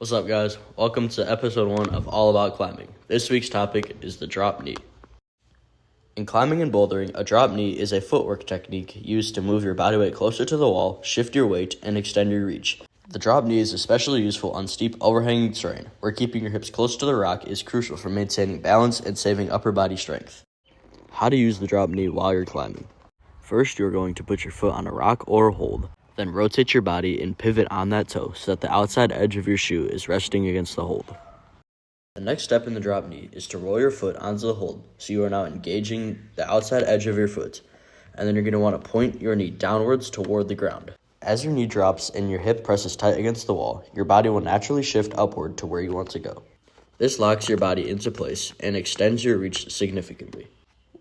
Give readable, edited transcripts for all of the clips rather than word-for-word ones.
What's up, guys? Welcome to episode 1 of All About Climbing. This week's topic is the drop knee. In climbing and bouldering, a drop knee is a footwork technique used to move your body weight closer to the wall, shift your weight, and extend your reach. The drop knee is especially useful on steep overhanging terrain, where keeping your hips close to the rock is crucial for maintaining balance and saving upper body strength. How to use the drop knee while you're climbing. First, you're going to put your foot on a rock or a hold. Then rotate your body and pivot on that toe so that the outside edge of your shoe is resting against the hold. The next step in the drop knee is to roll your foot onto the hold so you are now engaging the outside edge of your foot, and then you're going to want to point your knee downwards toward the ground. As your knee drops and your hip presses tight against the wall, your body will naturally shift upward to where you want to go. This locks your body into place and extends your reach significantly.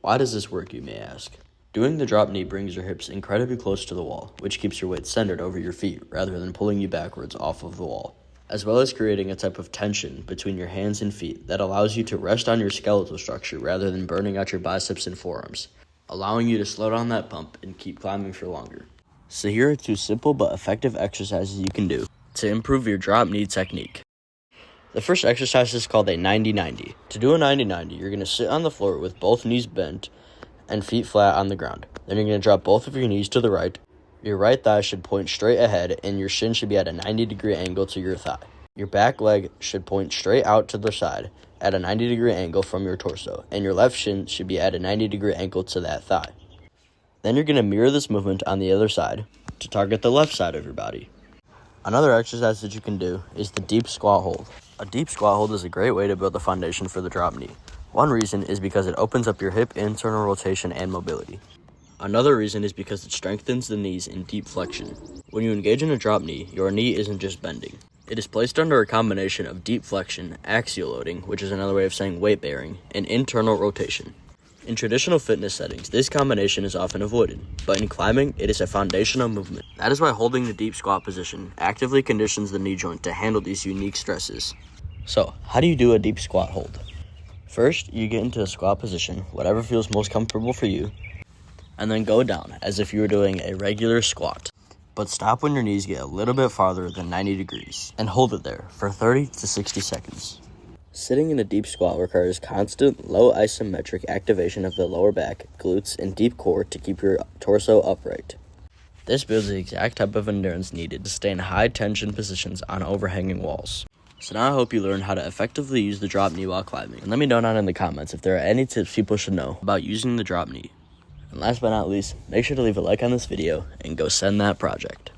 Why does this work, you may ask? Doing the drop knee brings your hips incredibly close to the wall, which keeps your weight centered over your feet rather than pulling you backwards off of the wall, as well as creating a type of tension between your hands and feet that allows you to rest on your skeletal structure rather than burning out your biceps and forearms, allowing you to slow down that pump and keep climbing for longer. So here are 2 simple but effective exercises you can do to improve your drop knee technique. The first exercise is called a 90-90. To do a 90-90, you're going to sit on the floor with both knees bent and feet flat on the ground. Then you're going to drop both of your knees to the right. Your right thigh should point straight ahead, and your shin should be at a 90-degree angle to your thigh. Your back leg should point straight out to the side at a 90-degree angle from your torso, and your left shin should be at a 90-degree angle to that thigh. Then you're going to mirror this movement on the other side to target the left side of your body. Another exercise that you can do is the deep squat hold. A deep squat hold is a great way to build the foundation for the drop knee. One reason is because it opens up your hip internal rotation and mobility. Another reason is because it strengthens the knees in deep flexion. When you engage in a drop knee, your knee isn't just bending. It is placed under a combination of deep flexion, axial loading, which is another way of saying weight bearing, and internal rotation. In traditional fitness settings, this combination is often avoided, but in climbing, it is a foundational movement. That is why holding the deep squat position actively conditions the knee joint to handle these unique stresses. So, how do you do a deep squat hold? First, you get into a squat position, whatever feels most comfortable for you, and then go down as if you were doing a regular squat. But stop when your knees get a little bit farther than 90 degrees, and hold it there for 30 to 60 seconds. Sitting in a deep squat requires constant, low isometric activation of the lower back, glutes, and deep core to keep your torso upright. This builds the exact type of endurance needed to stay in high tension positions on overhanging walls. So now I hope you learned how to effectively use the drop knee while climbing. And let me know down in the comments if there are any tips people should know about using the drop knee. And last but not least, make sure to leave a like on this video and go send that project.